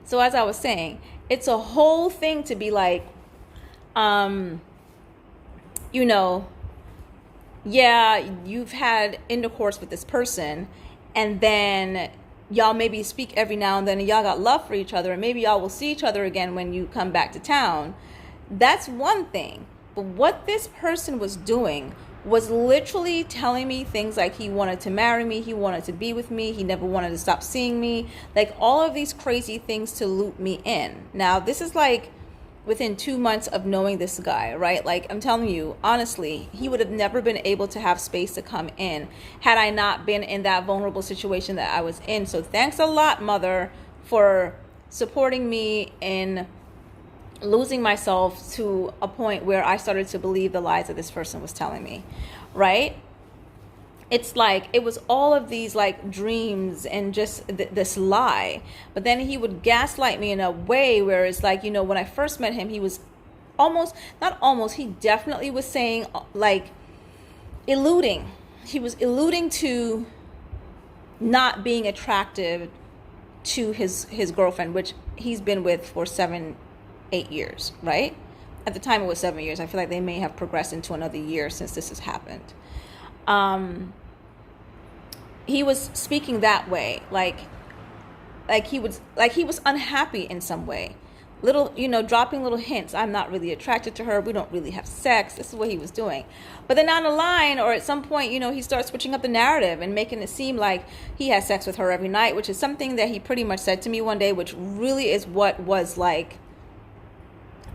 So as I was saying, it's a whole thing to be like, um, you know, yeah, you've had intercourse with this person, and then y'all maybe speak every now and then, and y'all got love for each other, and maybe y'all will see each other again when you come back to town. That's one thing. But what this person was doing was literally telling me things like he wanted to marry me, he wanted to be with me, he never wanted to stop seeing me, like all of these crazy things to loop me in. Now, this is like within 2 months of knowing this guy, right? Like, I'm telling you, honestly, he would have never been able to have space to come in had I not been in that vulnerable situation that I was in. So thanks a lot, mother, for supporting me in losing myself to a point where I started to believe the lies that this person was telling me, right? It's like it was all of these like dreams and just this lie. But then he would gaslight me in a way where it's like, when I first met him, he was he definitely was saying, like, alluding. He was alluding to not being attractive to his girlfriend, which he's been with for 7-8 years, right? At the time it was 7 years. I feel like they may have progressed into another year since this has happened. He was speaking that way, like he was unhappy in some way, little, dropping little hints. I'm not really attracted to her. We don't really have sex. This is what he was doing. But then down the line, or at some point, he starts switching up the narrative and making it seem like he has sex with her every night, which is something that he pretty much said to me one day, which really is what was like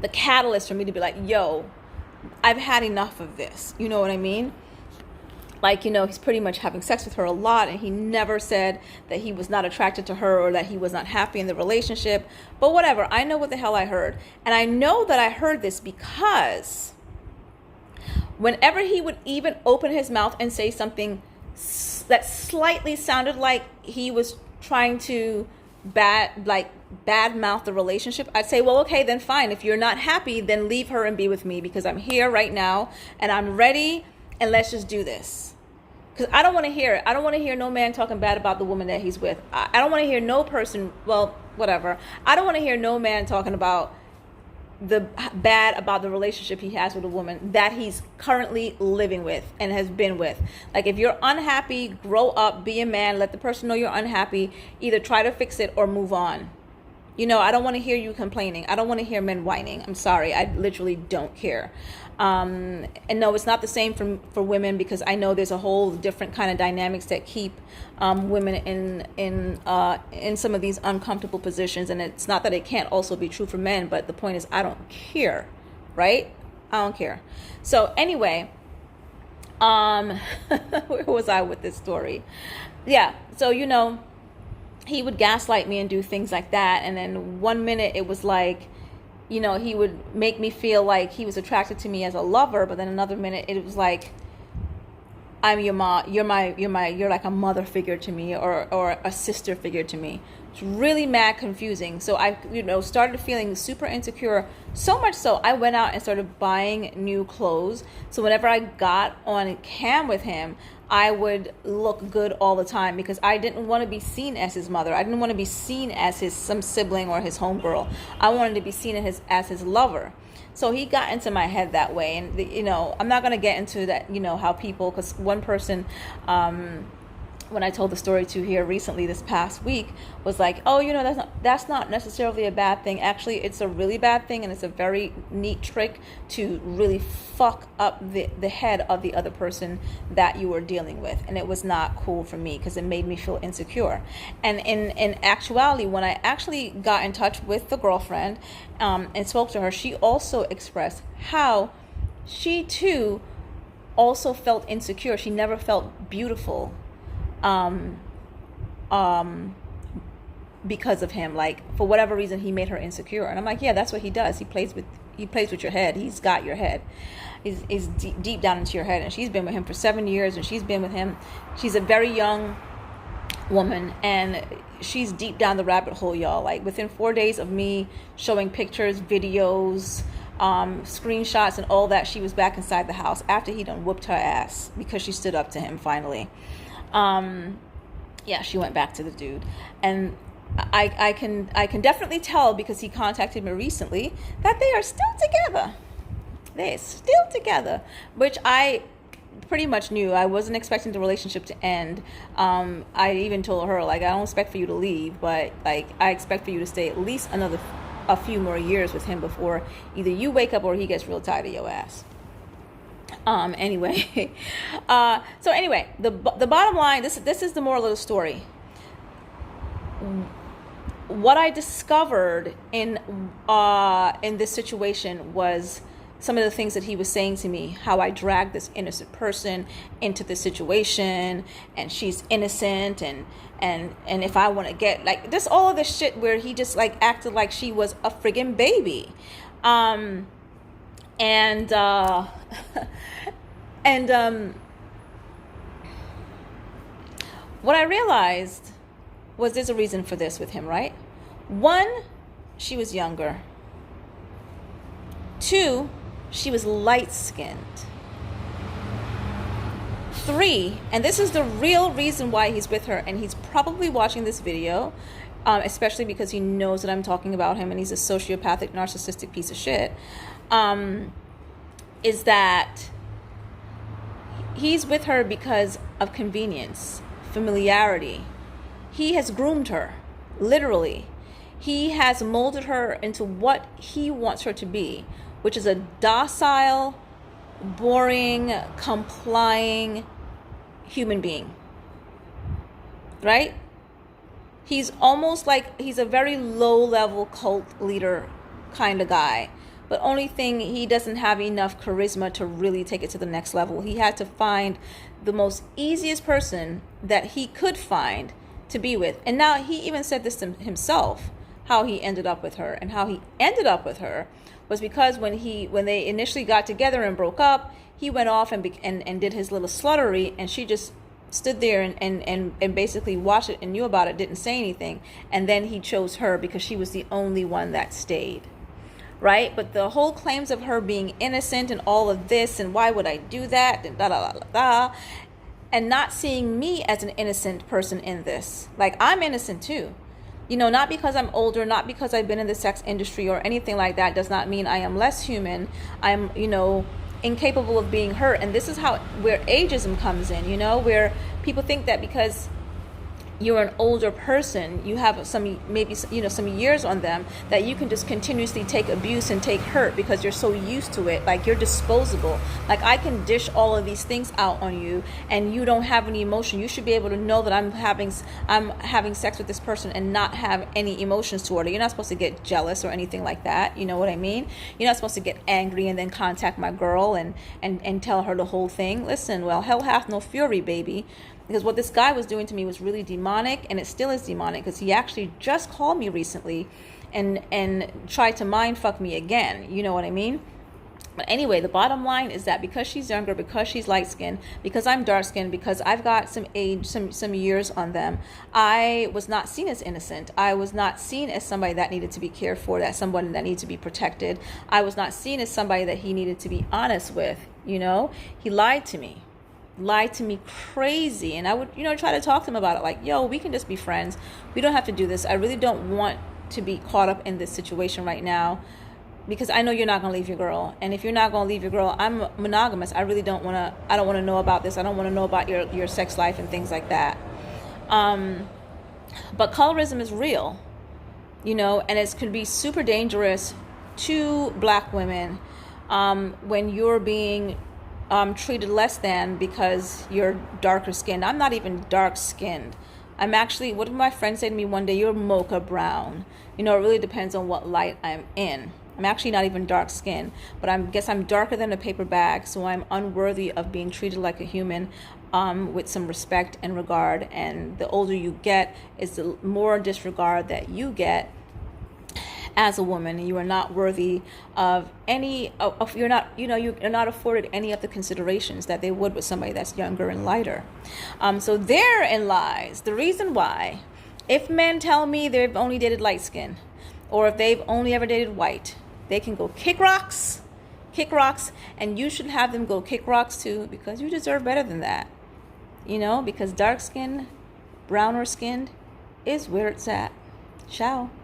the catalyst for me to be like, yo, I've had enough of this. You know what I mean? Like, he's pretty much having sex with her a lot, and he never said that he was not attracted to her or that he was not happy in the relationship. But whatever, I know what the hell I heard. And I know that I heard this because whenever he would even open his mouth and say something that slightly sounded like he was trying to bad mouth the relationship, I'd say, well, okay, then fine. If you're not happy, then leave her and be with me, because I'm here right now and I'm ready, and let's just do this. Because I don't want to hear it. I don't want to hear no man talking bad about the woman that he's with. I don't want to hear no person, well, whatever. I don't want to hear no man talking about the bad about the relationship he has with a woman that he's currently living with and has been with. Like, if you're unhappy, grow up, be a man, let the person know you're unhappy, either try to fix it or move on. I don't want to hear you complaining. I don't want to hear men whining. I'm sorry. I literally don't care. And no, it's not the same for women, because I know there's a whole different kind of dynamics that keep women in some of these uncomfortable positions. And it's not that it can't also be true for men, but the point is, I don't care, right? I don't care. So anyway, where was I with this story? Yeah. So, he would gaslight me and do things like that. And then one minute it was like, he would make me feel like he was attracted to me as a lover. But then another minute it was like, I'm your mom, you're like a mother figure to me, or a sister figure to me. It's really mad confusing. So I, started feeling super insecure. So much so I went out and started buying new clothes. So whenever I got on cam with him, I would look good all the time, because I didn't want to be seen as his mother. I didn't want to be seen as some sibling or his homegirl. I wanted to be seen as his lover. So he got into my head that way. And, I'm not going to get into that, how people, because one person, when I told the story to here recently this past week, was like, oh, that's not necessarily a bad thing. Actually, it's a really bad thing, and it's a very neat trick to really fuck up the head of the other person that you were dealing with. And it was not cool for me, because it made me feel insecure. And in actuality, when I actually got in touch with the girlfriend and spoke to her, she also expressed how she too also felt insecure. She never felt beautiful because of him. Like, for whatever reason, he made her insecure. And I'm like, yeah, that's what he does. He plays with your head. He's got your head. He's deep down into your head. And she's been with him for 7 years, and she's been with him. She's a very young woman, and she's deep down the rabbit hole, y'all. Like, within 4 days of me showing pictures, videos, screenshots, and all that, she was back inside the house after he done whooped her ass, because she stood up to him finally. Yeah, she went back to the dude. And I can definitely tell, because he contacted me recently, that they are still together. They're still together, which I pretty much knew. I wasn't expecting the relationship to end. I even told her, like, I don't expect for you to leave, but like, I expect for you to stay at least a few more years with him before either you wake up or he gets real tired of your ass. Anyway, so anyway, the bottom line, this is the moral of the story. What I discovered in this situation was some of the things that he was saying to me, how I dragged this innocent person into the situation, and she's innocent, and if I want to get, like, this, all of this shit where he just, like, acted like she was a friggin' baby. What I realized was there's a reason for this with him, right? One, she was younger. Two, she was light-skinned. Three, and this is the real reason why he's with her, and he's probably watching this video, especially because he knows that I'm talking about him and he's a sociopathic, narcissistic piece of shit, is that he's with her because of convenience, familiarity. He has groomed her, literally. He has molded her into what he wants her to be, which is a docile, boring, complying human being. Right? He's almost like, he's a very low-level cult leader kind of guy. But only thing, he doesn't have enough charisma to really take it to the next level. He had to find the most easiest person that he could find to be with. And now he even said this to himself, how he ended up with her. And how he ended up with her was because when they initially got together and broke up, he went off and did his little sluttery, and she just stood there and basically watched it and knew about it, didn't say anything. And then he chose her because she was the only one that stayed. Right? But the whole claims of her being innocent and all of this, and why would I do that, and da da da da da, and not seeing me as an innocent person in this. Like, I'm innocent too. You know, not because I'm older, not because I've been in the sex industry or anything like that, does not mean I am less human. I'm, incapable of being hurt. And this is where ageism comes in, where people think that because you're an older person, you have some years on them, that you can just continuously take abuse and take hurt because you're so used to it. Like, you're disposable. Like, I can dish all of these things out on you and you don't have any emotion. You should be able to know that I'm having sex with this person and not have any emotions toward it. You're not supposed to get jealous or anything like that. You know what I mean? You're not supposed to get angry and then contact my girl and tell her the whole thing. Listen, well, hell hath no fury, baby. Because what this guy was doing to me was really demonic, and it still is demonic, because he actually just called me recently and tried to mind fuck me again. You know what I mean? But anyway, the bottom line is that because she's younger, because she's light-skinned, because I'm dark-skinned, because I've got some age, some years on them, I was not seen as innocent. I was not seen as somebody that needed to be cared for, that someone that needed to be protected. I was not seen as somebody that he needed to be honest with. He lied to me. Crazy. And I would try to talk to him about it, like, yo, we can just be friends, we don't have to do this. I really don't want to be caught up in this situation right now, because I know you're not going to leave your girl, and if you're not going to leave your girl, I'm monogamous. I don't want to know about this. I don't want to know about your sex life and things like that. But colorism is real, and it could be super dangerous to black women when you're being treated less than because you're darker skinned. I'm not even dark skinned. I'm actually, what did my friend say to me one day? You're mocha brown. It really depends on what light I'm in. I'm actually not even dark skinned, but I guess I'm darker than a paper bag, so I'm unworthy of being treated like a human with some respect and regard. And the older you get is the more disregard that you get as a woman. You are not worthy of any of you're not afforded any of the considerations that they would with somebody that's younger and lighter. So therein lies the reason why, if men tell me they've only dated light skin, or if they've only ever dated white, they can go kick rocks, and you should have them go kick rocks too, because you deserve better than that. Because dark skin, browner skinned is where it's at. Ciao.